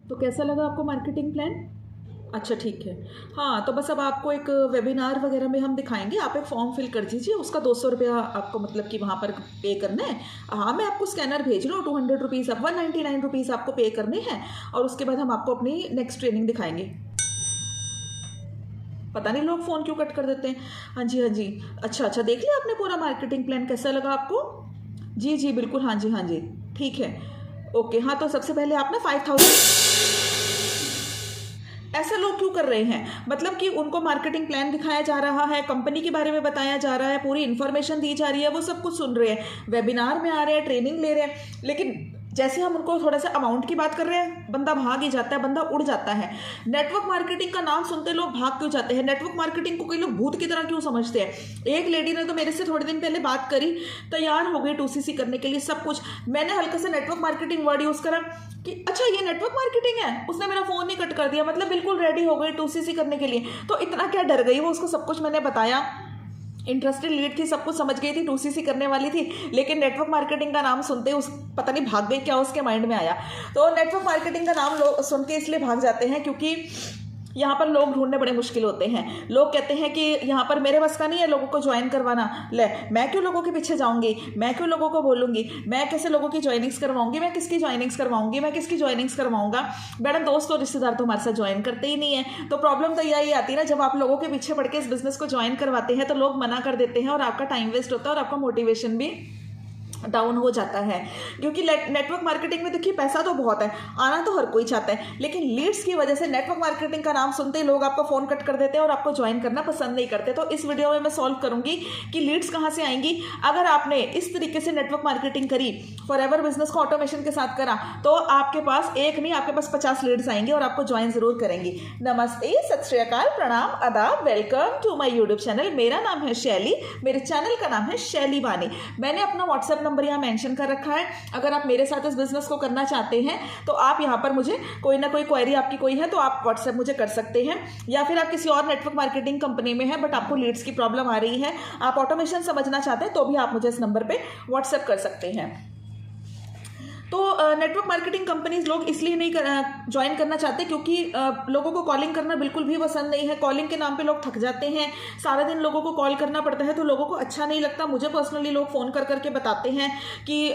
तो कैसा लगा आपको मार्केटिंग प्लान? अच्छा ठीक है। हाँ तो बस अब आपको एक वेबिनार वगैरह में हम दिखाएंगे, आप एक फॉर्म फिल कर दीजिए, उसका 200 रुपया आपको मतलब कि वहाँ पर पे करना है। हाँ मैं आपको स्कैनर भेज रहा हूँ, 200 रुपीज़, अब 199 रुपीज़ आपको पे करने हैं और उसके बाद हम आपको अपनी नेक्स्ट ट्रेनिंग दिखाएंगे। पता नहीं लोग फ़ोन क्यों कट कर देते हैं। हाँ जी हाँ जी। अच्छा देख लिया आपने पूरा मार्केटिंग प्लान, कैसा लगा आपको? जी जी बिल्कुल, हाँ जी ठीक है। ओके हाँ तो सबसे पहले आप ना 5000, ऐसा लोग क्यों कर रहे हैं? मतलब कि उनको मार्केटिंग प्लान दिखाया जा रहा है, कंपनी के बारे में बताया जा रहा है, पूरी इन्फॉर्मेशन दी जा रही है, वो सब कुछ सुन रहे हैं, वेबिनार में आ रहे हैं, ट्रेनिंग ले रहे हैं, लेकिन जैसे हम उनको थोड़ा सा अमाउंट की बात कर रहे हैं, बंदा भाग ही जाता है, बंदा उड़ जाता है। नेटवर्क मार्केटिंग का नाम सुनते लोग भाग क्यों जाते हैं? नेटवर्क मार्केटिंग को कई लोग भूत की तरह क्यों समझते हैं? एक लेडी ने तो मेरे से थोड़े दिन पहले बात करी, तैयार हो गई 2CC करने के लिए, सब कुछ। मैंने हल्का सा नेटवर्क मार्केटिंग वर्ड यूज़ करा कि अच्छा ये नेटवर्क मार्केटिंग है, उसने मेरा फ़ोन ही कट कर दिया, मतलब बिल्कुल रेडी हो गई 2CC करने के लिए। तो इतना क्या डर गई वो, उसको सब कुछ मैंने बताया, इंटरेस्टेड लीड थी, सब कुछ समझ गई थी, 2CC करने वाली थी, लेकिन नेटवर्क मार्केटिंग का नाम सुनते उस पता नहीं भाग गई, क्या उसके माइंड में आया। तो नेटवर्क मार्केटिंग का नाम लोग सुन के इसलिए भाग जाते हैं क्योंकि यहाँ पर लोग ढूंढने बड़े मुश्किल होते हैं। लोग कहते हैं कि यहाँ पर मेरे बस का नहीं है लोगों को ज्वाइन करवाना, ले मैं क्यों लोगों के पीछे जाऊँगी, मैं क्यों लोगों को बोलूँगी, मैं कैसे लोगों की ज्वाइनिंग्स करवाऊँगी, मैं किसकी ज्वाइनिंग्स करवाऊँगी, मैं किसकी ज्वाइनिंग्स करवाऊँगा। मैडम दोस्त और रिश्तेदार तो हमारे साथ ज्वाइन करते ही नहीं है। तो प्रॉब्लम तो यही आती है ना, जब आप लोगों के पीछे पड़ के इस बिज़नेस को ज्वाइन करवाते हैं तो लोग मना कर देते हैं और आपका टाइम वेस्ट होता है और आपका मोटिवेशन भी डाउन हो जाता है। क्योंकि नेटवर्क मार्केटिंग में देखिए पैसा तो बहुत है, आना तो हर कोई चाहता है, लेकिन लीड्स की वजह से नेटवर्क मार्केटिंग का नाम सुनते ही लोग आपका फ़ोन कट कर देते हैं और आपको ज्वाइन करना पसंद नहीं करते। तो इस वीडियो में मैं सॉल्व करूंगी कि लीड्स कहाँ से आएंगी। अगर आपने इस तरीके से नेटवर्क मार्केटिंग करी, फॉरएवर बिजनेस को ऑटोमेशन के साथ करा, तो आपके पास एक नहीं आपके पास 50 लीड्स आएंगे और आपको ज्वाइन जरूर करेंगी। नमस्ते, सत श्री अकाल, प्रणाम, आदाब, welcome to my YouTube channel. मेरा नाम है शैली, मेरे चैनल का नाम है शैली बानी। मैंने अपना व्हाट्सएप नंबर यहाँ मेंशन कर रखा है। अगर आप मेरे साथ इस बिजनेस को करना चाहते हैं तो आप यहाँ पर मुझे कोई ना कोई क्वेरी आपकी कोई है तो आप व्हाट्सएप मुझे कर सकते हैं, या फिर आप किसी और नेटवर्क मार्केटिंग कंपनी में हैं बट आपको लीड्स की प्रॉब्लम आ रही है, आप ऑटोमेशन समझना चाहते हैं, तो भी आप मुझे इस नंबर पे व्हाट्सएप कर सकते हैं। तो नेटवर्क मार्केटिंग कंपनीज लोग इसलिए नहीं ज्वाइन करना चाहते क्योंकि लोगों को कॉलिंग करना बिल्कुल भी पसंद नहीं है। कॉलिंग के नाम पे लोग थक जाते हैं, सारा दिन लोगों को कॉल करना पड़ता है तो लोगों को अच्छा नहीं लगता। मुझे पर्सनली लोग फ़ोन कर करके बताते हैं कि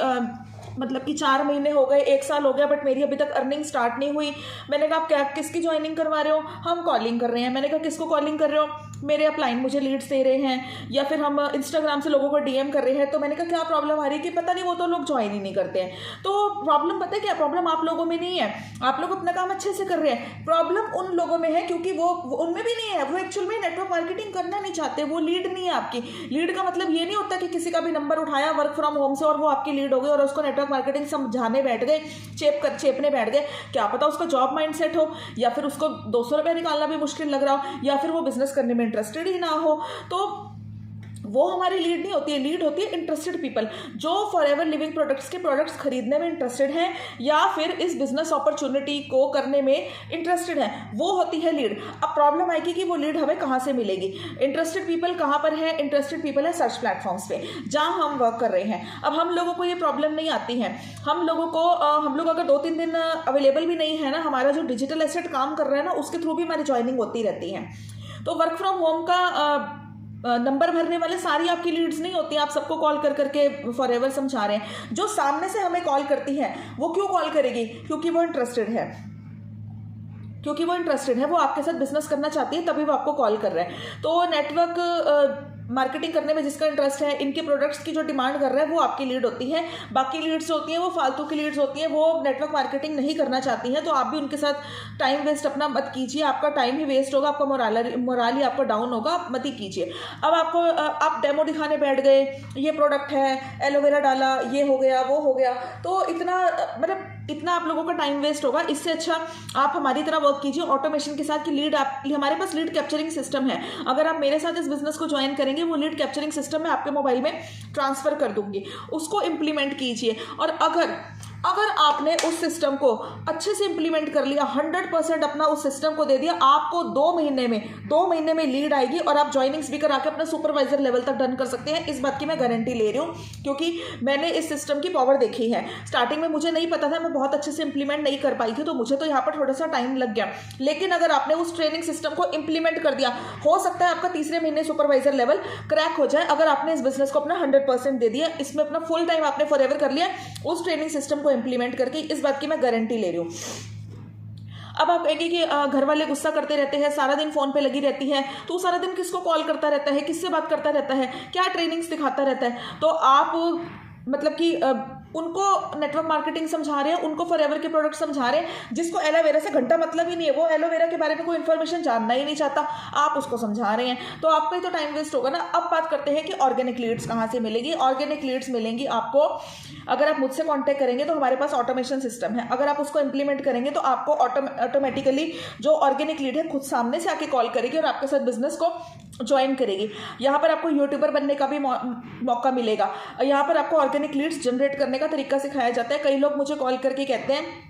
मतलब कि 4 महीने हो गए, 1 साल हो गया, बट मेरी अभी तक अर्निंग स्टार्ट नहीं हुई। मैंने कहा आप क्या किसकी ज्वाइनिंग करवा रहे हो? हम कॉलिंग कर रहे हैं। मैंने कहा किसको कॉलिंग कर रहे हो? मेरे अपलाइन मुझे लीड्स दे रहे हैं, या फिर हम इंस्टाग्राम से लोगों को DM कर रहे हैं। तो मैंने कहा क्या प्रॉब्लम आ रही है कि पता नहीं वो तो लोग ज्वाइन ही नहीं करते हैं। तो प्रॉब्लम पता है क्या? प्रॉब्लम आप लोगों में नहीं है, आप लोग अपना काम अच्छे से कर रहे हैं, प्रॉब्लम उन लोगों में है क्योंकि वो उनमें भी नहीं है, वो एक्चुअल में नेटवर्क मार्केटिंग करना नहीं चाहते, वो लीड नहीं है आपकी। लीड का मतलब ये नहीं होता कि किसी का भी नंबर उठाया वर्क फ्रॉम होम से और वो आपकी लीड हो गई और उसको नेटवर्क मार्केटिंग समझाने बैठ गए, चेपने बैठ गए। क्या पता उसका जॉब माइंडसेट हो, या फिर उसको 200 रुपये निकालना भी मुश्किल लग रहा हो, या फिर वो बिजनेस करने में इंटरेस्टेड ही ना हो। तो वो हमारी लीड नहीं होती है। लीड होती है इंटरेस्टेड पीपल जो फॉरएवर लिविंग प्रोडक्ट्स के प्रोडक्ट्स खरीदने में इंटरेस्टेड हैं या फिर इस बिजनेस अपॉर्चुनिटी को करने में इंटरेस्टेड है, वो होती है लीड। अब प्रॉब्लम आएगी कि वो लीड हमें कहाँ से मिलेगी। इंटरेस्टेड पीपल कहाँ पर है? इंटरेस्टेड पीपल है सर्च प्लेटफॉर्म्स पे जहाँ हम वर्क कर रहे हैं। अब हम लोगों को ये प्रॉब्लम नहीं आती है, हम लोग अगर 2-3 दिन अवेलेबल भी नहीं है ना, हमारा जो डिजिटल एसेट काम कर रहा है ना, उसके थ्रू भी हमारी ज्वाइनिंग होती रहती है। तो वर्क फ्रॉम होम का नंबर भरने वाले सारी आपकी लीड्स नहीं होती, आप सबको कॉल कर करके फॉरएवर समझा रहे हैं। जो सामने से हमें कॉल करती है वो क्यों कॉल करेगी? क्योंकि वो इंटरेस्टेड है, वो आपके साथ बिजनेस करना चाहती है, तभी वो आपको कॉल कर रहा है। तो नेटवर्क मार्केटिंग करने में जिसका इंटरेस्ट है, इनके प्रोडक्ट्स की जो डिमांड कर रहा है वो आपकी लीड होती है। बाकी लीड्स होती हैं वो फालतू की लीड्स होती हैं, वो नेटवर्क मार्केटिंग नहीं करना चाहती हैं। तो आप भी उनके साथ टाइम वेस्ट अपना मत कीजिए, आपका टाइम ही वेस्ट होगा, आपका मोराल ही आपका डाउन होगा, आप मत ही कीजिए। अब आप डेमो दिखाने बैठ गए, ये प्रोडक्ट है, एलोवेरा डाला, ये हो गया, वो हो गया, तो इतना आप लोगों का टाइम वेस्ट होगा। इससे अच्छा आप हमारी तरह वर्क कीजिए ऑटोमेशन के साथ कि हमारे पास लीड कैप्चरिंग सिस्टम है। अगर आप मेरे साथ इस बिजनेस को ज्वाइन करेंगे, वो लीड कैप्चरिंग सिस्टम मैं आपके मोबाइल में ट्रांसफर कर दूंगी, उसको इंप्लीमेंट कीजिए। और अगर अगर आपने उस सिस्टम को अच्छे से इंप्लीमेंट कर लिया, 100% अपना उस सिस्टम को दे दिया, आपको 2 महीने में लीड आएगी और आप ज्वाइनिंग्स भी करा के अपना सुपरवाइजर लेवल तक डन कर सकते हैं। इस बात की मैं गारंटी ले रही हूँ, क्योंकि मैंने इस सिस्टम की पावर देखी है। स्टार्टिंग में मुझे नहीं पता था, मैं बहुत अच्छे से इंप्लीमेंट नहीं कर पाई थी, तो मुझे तो यहाँ पर थोड़ा सा टाइम लग गया। लेकिन अगर आपने उस ट्रेनिंग सिस्टम को इंप्लीमेंट कर दिया, हो सकता है आपका तीसरे महीने सुपरवाइजर लेवल क्रैक हो जाए, अगर आपने इस बिजनेस को अपना 100% दे दिया, इसमें अपना फुल टाइम आपने फॉरएवर कर लिया उस ट्रेनिंग सिस्टम को इंप्लीमेंट करके। इस बात की मैं गारंटी ले रही हूँ। अब आप कहेंगे कि घर वाले गुस्सा करते रहते हैं, सारा दिन फोन पे लगी रहती है, तो सारा दिन किसको कॉल करता रहता है, किससे बात करता रहता है, क्या ट्रेनिंग्स दिखाता रहता है। तो आप मतलब कि उनको नेटवर्क मार्केटिंग समझा रहे हैं, उनको फॉरएवर के प्रोडक्ट समझा रहे हैं। जिसको एलोवेरा से घंटा मतलब ही नहीं है, वो एलोवेरा के बारे में कोई इन्फॉर्मेशन जानना ही नहीं चाहता, आप उसको समझा रहे हैं, तो आपका ही तो टाइम वेस्ट होगा ना। अब बात करते हैं कि ऑर्गेनिक लीड्स कहाँ से मिलेगी। ऑर्गेनिक लीड्स मिलेंगी आपको, अगर आप मुझसे कॉन्टैक्ट करेंगे तो हमारे पास ऑटोमेशन सिस्टम है। अगर आप उसको इंप्लीमेंट करेंगे तो आपको ऑटोमेटिकली जो ऑर्गेनिक लीड है खुद सामने से आके कॉल करेगी और आपके साथ बिजनेस को ज्वाइन करेगी। यहाँ पर आपको यूट्यूबर बनने का भी मौका मिलेगा। यहाँ पर आपको ऑर्गेनिक लीड्स जनरेट करने का तरीका सिखाया जाता है। कई लोग मुझे कॉल करके कहते हैं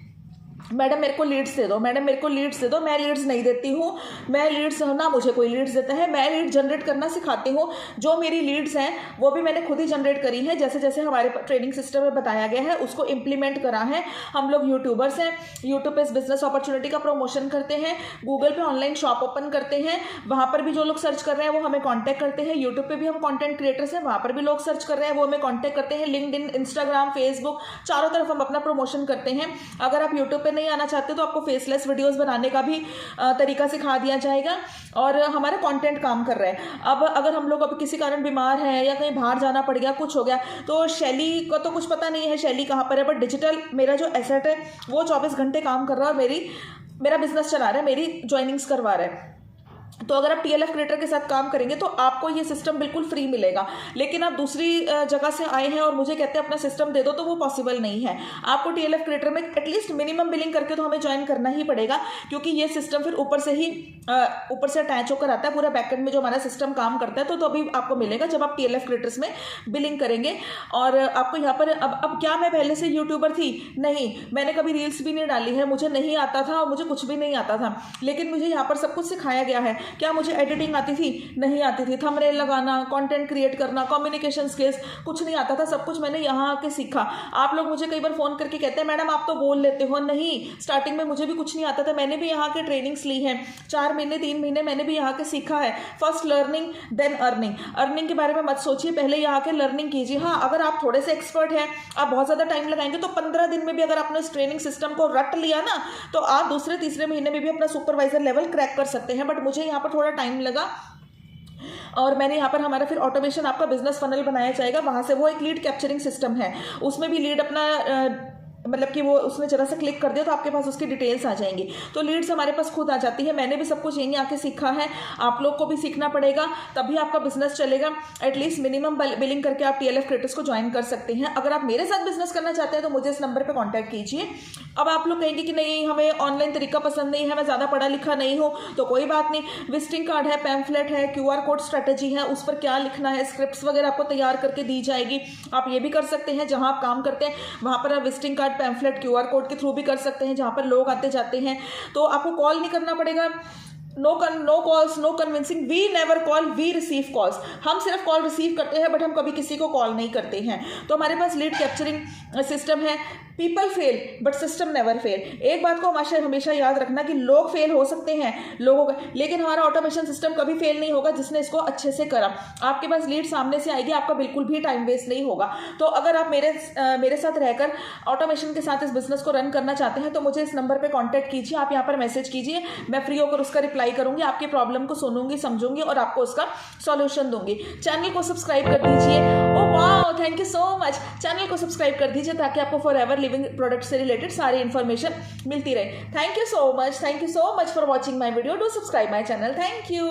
मैडम मेरे को लीड्स दे दो, मैडम मेरे को लीड्स दे दो। मैं लीड्स नहीं देती हूँ, मैं लीड्स ना मुझे कोई लीड्स देता है, मैं लीड जनरेट करना सिखाती हूँ। जो मेरी लीड्स हैं वो भी मैंने खुद ही जनरेट करी है, जैसे जैसे हमारे ट्रेनिंग सिस्टम में बताया गया है उसको इम्प्लीमेंट करा है। हम लोग यूट्यूबर्स हैं, यूट्यूब पे इस बिजनेस अपॉर्चुनिटी का प्रमोशन करते हैं, गूगल पे ऑनलाइन शॉप ओपन करते हैं, वहाँ पर भी जो लोग सर्च कर रहे हैं वो हमें कॉन्टैक्ट करते हैं। यूट्यूब पे भी हम कॉन्टेंट क्रिएटर्स हैं, वहाँ पर भी लोग सर्च कर रहे हैं वो हमें कॉन्टैक्ट करते हैं। लिंक्डइन, इंस्टाग्राम, फेसबुक, चारों तरफ हम अपना प्रमोशन करते हैं। अगर आप यूट्यूब पे नहीं आना चाहते तो आपको फेसलेस वीडियोस बनाने का भी तरीका सिखा दिया जाएगा और हमारा कंटेंट काम कर रहा है। अब अगर हम लोग अभी किसी कारण बीमार हैं या कहीं बाहर जाना पड़ गया, कुछ हो गया, तो शैली को तो कुछ पता नहीं है शैली कहाँ पर है, बट डिजिटल मेरा जो एसेट है वो 24 घंटे काम कर रहा है और मेरा बिजनेस चला रहा है, मेरी ज्वाइनिंग्स करवा रहा है। तो अगर आप TLF क्रिएटर के साथ काम करेंगे तो आपको ये सिस्टम बिल्कुल फ्री मिलेगा। लेकिन आप दूसरी जगह से आए हैं और मुझे कहते हैं अपना सिस्टम दे दो, तो वो पॉसिबल नहीं है। आपको TLF क्रिएटर में एटलीस्ट मिनिमम बिलिंग करके तो हमें ज्वाइन करना ही पड़ेगा, क्योंकि ये सिस्टम फिर ऊपर से अटैच होकर आता है पूरा बैकएंड में जो हमारा सिस्टम काम करता है। तो अभी आपको मिलेगा जब आप TLF क्रिएटर्स में बिलिंग करेंगे। और आपको यहाँ पर अब क्या मैं पहले से यूट्यूबर थी? नहीं, मैंने कभी रील्स भी नहीं डाली है, मुझे नहीं आता था और मुझे कुछ भी नहीं आता था। लेकिन मुझे यहाँ पर सब कुछ सिखाया गया है। क्या मुझे एडिटिंग आती थी? नहीं आती थी। थंबनेल लगाना, कंटेंट क्रिएट करना, कम्युनिकेशन स्किल्स कुछ नहीं आता था, सब कुछ मैंने यहाँ आके सीखा। आप लोग मुझे कई बार फोन करके कहते हैं मैडम आप तो बोल लेते हो। नहीं, स्टार्टिंग में मुझे भी कुछ नहीं आता था, मैंने भी यहाँ के ट्रेनिंग्स ली है, 4 महीने 3 महीने मैंने भी यहाँ के सीखा है। First learning then earning. Earning के बारे में मत सोचिए, पहले यहाँ के लर्निंग कीजिए। हाँ, अगर आप थोड़े से एक्सपर्ट हैं, आप बहुत ज़्यादा टाइम लगाएंगे तो 15 दिन में भी अगर आपने इस ट्रेनिंग सिस्टम को रट लिया ना, तो आप दूसरे तीसरे महीने में भी अपना सुपरवाइजर लेवल क्रैक कर सकते हैं। बट मुझे यहाँ पर थोड़ा टाइम लगा और मैंने यहाँ पर हमारा फिर ऑटोमेशन आपका बिजनेस फनल बनाया जाएगा। वहाँ से वो एक लीड कैप्चरिंग सिस्टम है, उसमें भी लीड अपना मतलब कि वो उसमें जरा सा क्लिक कर दिया तो आपके पास उसकी डिटेल्स आ जाएंगी। तो लीड्स हमारे पास खुद आ जाती है। मैंने भी सब कुछ यहीं आके सीखा है, आप लोग को भी सीखना पड़ेगा, तभी आपका बिजनेस चलेगा। एटलीस्ट मिनिमम बिलिंग करके आप TLF क्रिएटर्स को ज्वाइन कर सकते हैं। अगर आप मेरे साथ बिजनेस करना चाहते हैं तो मुझे इस नंबर पर कॉन्टैक्ट कीजिए। अब आप लोग कहेंगे कि नहीं हमें ऑनलाइन तरीका पसंद नहीं है, मैं ज़्यादा पढ़ा लिखा नहीं हूँ, तो कोई बात नहीं, विजिटिंग कार्ड है, पैम्फलेट है, QR कोड स्ट्रैटेजी है, उस पर क्या लिखना है, स्क्रिप्ट्स वगैरह आपको तैयार करके दी जाएगी। आप ये भी कर सकते हैं, जहाँ आप काम करते हैं वहाँ पर आप visiting card, pamphlet, QR code के थ्रू भी कर सकते हैं, जहाँ पर लोग आते जाते हैं। तो आपको कॉल नहीं करना पड़ेगा। No calls, no convincing, we never call, we receive calls. हम सिर्फ कॉल रिसीव करते हैं बट हम कभी किसी को कॉल नहीं करते हैं। तो हमारे पास लीड कैप्चरिंग सिस्टम है। People fail but system never fail. एक बात को हमेशा याद रखना कि लोग फेल हो सकते हैं लोगों का, लेकिन हमारा ऑटोमेशन सिस्टम कभी फेल नहीं होगा जिसने इसको अच्छे से करा। आपके पास लीड सामने से आएगी, आपका बिल्कुल भी टाइम वेस्ट नहीं होगा। तो अगर आप मेरे साथ रहकर ऑटोमेशन के साथ इस बिजनेस को रन करना चाहते हैं तो मुझे इस नंबर पर कॉन्टैक्ट कीजिए। आप यहाँ पर मैसेज कीजिए, मैं फ्री होकर उसका रिप्लाई करूंगी, आपकी प्रॉब्लम को सुनूंगी, समझूंगी और आपको उसका सॉल्यूशन दूंगी। चैनल को सब्सक्राइब कर दीजिए। Oh wow, thank you so much. Channel को सब्सक्राइब कर दीजिए ताकि आपको फॉरएवर लिविंग प्रोडक्ट से रिलेटेड सारी इन्फॉर्मेशन मिलती रहे। Thank you so much for watching my video. Do subscribe my channel. Thank you.